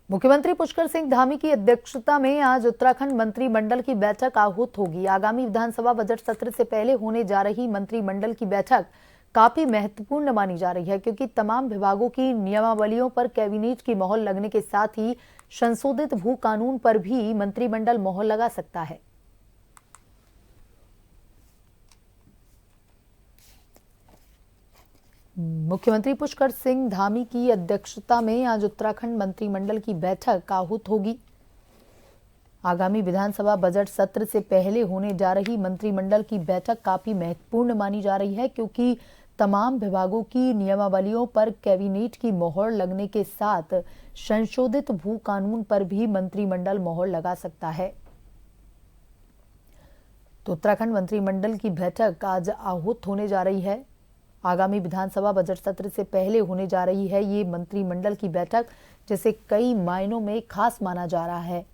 मुख्यमंत्री पुष्कर सिंह धामी की अध्यक्षता में आज उत्तराखंड मंत्रिमंडल की बैठक आहूत होगी। आगामी विधानसभा बजट सत्र से पहले होने जा रही मंत्रिमंडल की बैठक काफी महत्वपूर्ण मानी जा रही है, क्योंकि तमाम विभागों की नियमावलियों पर कैबिनेट की मोहर लगने के साथ ही संशोधित भू कानून पर भी मंत्रिमंडल मोहर लगा सकता है। मुख्यमंत्री पुष्कर सिंह धामी की अध्यक्षता में आज उत्तराखंड मंत्रिमंडल की बैठक आहूत होगी। आगामी विधानसभा बजट सत्र से पहले होने जा रही मंत्रिमंडल की बैठक काफी महत्वपूर्ण मानी जा रही है, क्योंकि तमाम विभागों की नियमावलियों पर कैबिनेट की मोहर लगने के साथ संशोधित भू कानून पर भी मंत्रिमंडल मोहर लगा सकता है। तो उत्तराखंड मंत्रिमंडल की बैठक आज आहूत होने जा रही है। आगामी विधानसभा बजट सत्र से पहले होने जा रही है ये मंत्रिमंडल की बैठक, जिसे कई मायनों में खास माना जा रहा है,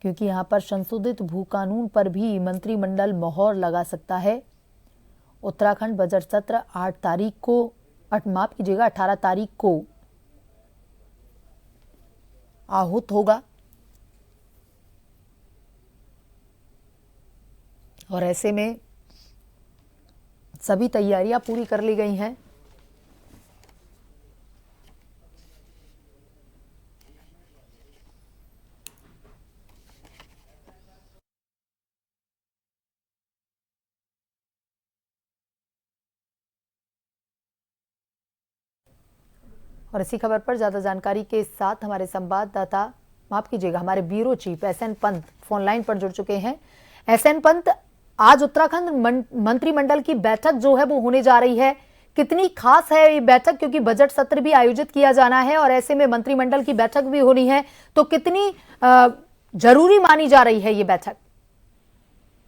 क्योंकि यहां पर संशोधित भू कानून पर भी मंत्रिमंडल मोहर लगा सकता है। उत्तराखंड बजट सत्र 18 तारीख को आहूत होगा और ऐसे में सभी तैयारियां पूरी कर ली गई हैं। और इसी खबर पर ज्यादा जानकारी के साथ हमारे संवाददाता, माफ कीजिएगा, हमारे bureau chief SN Pant phone line पर जुड़ चुके हैं। एसएन पंत, आज उत्तराखंड मंत्रिमंडल की बैठक जो है वो होने जा रही है, कितनी खास है ये बैठक, क्योंकि बजट सत्र भी आयोजित किया जाना है और ऐसे में मंत्रिमंडल की बैठक भी होनी है, तो कितनी जरूरी मानी जा रही है ये बैठक?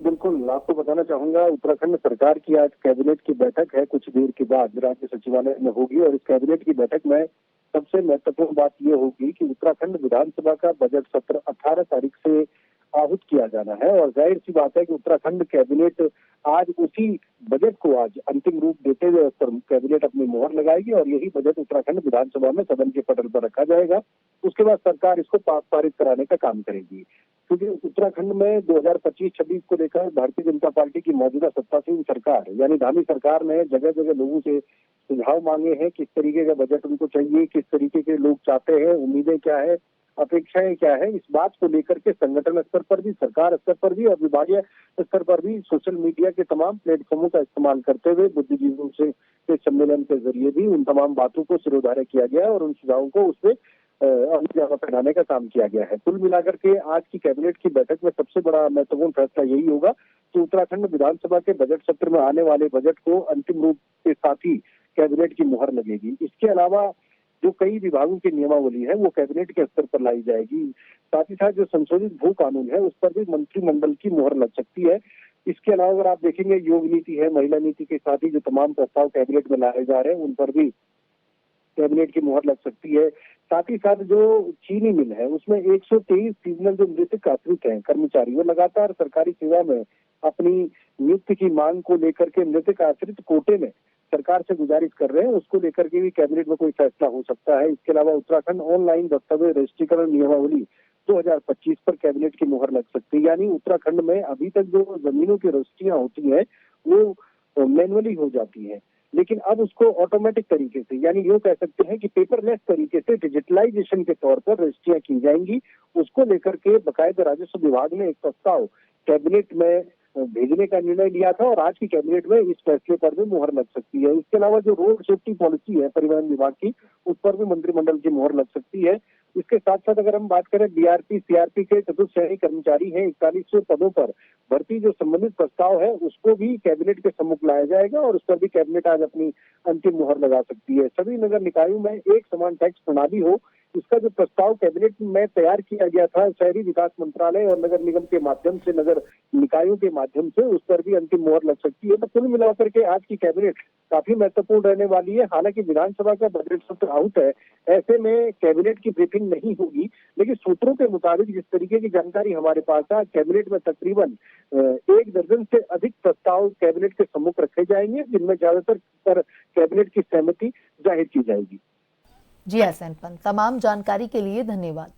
बिल्कुल, आपको बताना चाहूंगा, उत्तराखंड सरकार की आज कैबिनेट की बैठक है, कुछ देर के बाद राज्य सचिवालय में होगी और इस कैबिनेट की बैठक में सबसे महत्वपूर्ण बात यह होगी कि उत्तराखंड विधानसभा का बजट सत्र 18 तारीख से आहूत किया जाना है और जाहिर सी बात है कि उत्तराखंड कैबिनेट आज उसी बजट को आज अंतिम रूप देते हुए उस पर कैबिनेट अपनी मोहर लगाएगी और यही बजट उत्तराखंड विधानसभा में सदन के पटल पर रखा जाएगा। उसके बाद सरकार इसको पारित कराने का काम करेगी, क्योंकि उत्तराखंड में 2025-26 को लेकर भारतीय जनता पार्टी की मौजूदा सत्तासीन सरकार यानी धामी सरकार ने जगह जगह लोगों से सुझाव मांगे हैं, किस तरीके का बजट उनको चाहिए, किस तरीके के लोग चाहते हैं, उम्मीदें क्या है, अपेक्षाएं क्या है। इस बात को लेकर के संगठन स्तर पर भी, सरकार स्तर पर भी और विभागीय स्तर पर भी सोशल मीडिया के तमाम प्लेटफॉर्मों का इस्तेमाल करते हुए बुद्धिजीवियों से सम्मेलन के जरिए भी उन तमाम बातों को सिरोधार्य किया गया है और उन सुझावों को उसमें अमल पहनाने का काम किया गया है। कुल मिलाकर के आज की कैबिनेट की बैठक में सबसे बड़ा महत्वपूर्ण फैसला यही होगा कि उत्तराखंड विधानसभा के बजट सत्र में आने वाले बजट को अंतिम रूप के साथ ही कैबिनेट की मुहर लगेगी। इसके अलावा जो कई विभागों की नियमावली है वो कैबिनेट के स्तर पर लाई जाएगी। साथ ही साथ जो संशोधित भू कानून है उस पर भी मंत्रिमंडल की मुहर लग सकती है। इसके अलावा अगर आप देखेंगे, योग नीति है, महिला नीति के साथ ही जो तमाम प्रस्ताव कैबिनेट में लाए जा रहे हैं उन पर भी कैबिनेट की मुहर लग सकती है। साथ ही साथ जो चीनी मिल है उसमें 123 सीजनल जो मृतक आश्रित हैं कर्मचारी, वो लगातार सरकारी सेवा में अपनी नियुक्ति की मांग को लेकर के मृतक आश्रित कोटे में सरकार से गुजारिश कर रहे हैं, उसको लेकर के भी कैबिनेट में कोई फैसला हो सकता है। इसके अलावा उत्तराखंड ऑनलाइन दस्तावेज रजिस्ट्रीकरण नियमावली 2025 पर कैबिनेट की मुहर लग सकती है। यानी उत्तराखंड में अभी तक जो जमीनों की रजिस्ट्रियां होती है वो मैनुअली हो जाती है, लेकिन अब उसको ऑटोमेटिक तरीके से, यानी यूं कह सकते हैं कि पेपरलेस तरीके से डिजिटलाइजेशन के तौर पर रजिस्ट्रियां की जाएंगी। उसको लेकर के बाकायदा राजस्व विभाग ने एक प्रस्ताव कैबिनेट में भेजने का निर्णय लिया था और आज की कैबिनेट में इस फैसले पर भी मुहर लग सकती है। इसके अलावा जो रोड सेफ्टी पॉलिसी है परिवहन विभाग की, उस पर भी मंत्रिमंडल की मुहर लग सकती है। इसके साथ साथ अगर हम बात करें बीआरपी सीआरपी के चतुर्थ श्रेणी कर्मचारी हैं 4100 पदों पर भर्ती, जो संबंधित प्रस्ताव है उसको भी कैबिनेट के सम्मुख लाया जाएगा और उस पर भी कैबिनेट आज अपनी अंतिम मुहर लगा सकती है। सभी नगर निकायों में एक समान टैक्स प्रणाली हो, इसका जो प्रस्ताव कैबिनेट में तैयार किया गया था शहरी विकास मंत्रालय और नगर निगम के माध्यम से, नगर निकायों के माध्यम से, उस पर भी अंतिम मुहर लग सकती है। तो कुल मिलाकर के आज की कैबिनेट काफी महत्वपूर्ण रहने वाली है। हालांकि विधानसभा का बजट सत्र आहूत है, ऐसे में कैबिनेट की ब्रीफिंग नहीं होगी, लेकिन सूत्रों के मुताबिक जिस तरीके की जानकारी हमारे पास है, कैबिनेट में तकरीबन 1 दर्जन से अधिक प्रस्ताव कैबिनेट के सम्मुख रखे जाएंगे, जिनमें ज्यादातर पर कैबिनेट की सहमति जाहिर की जाएगी। जी एस एन पंत, तमाम जानकारी के लिए धन्यवाद।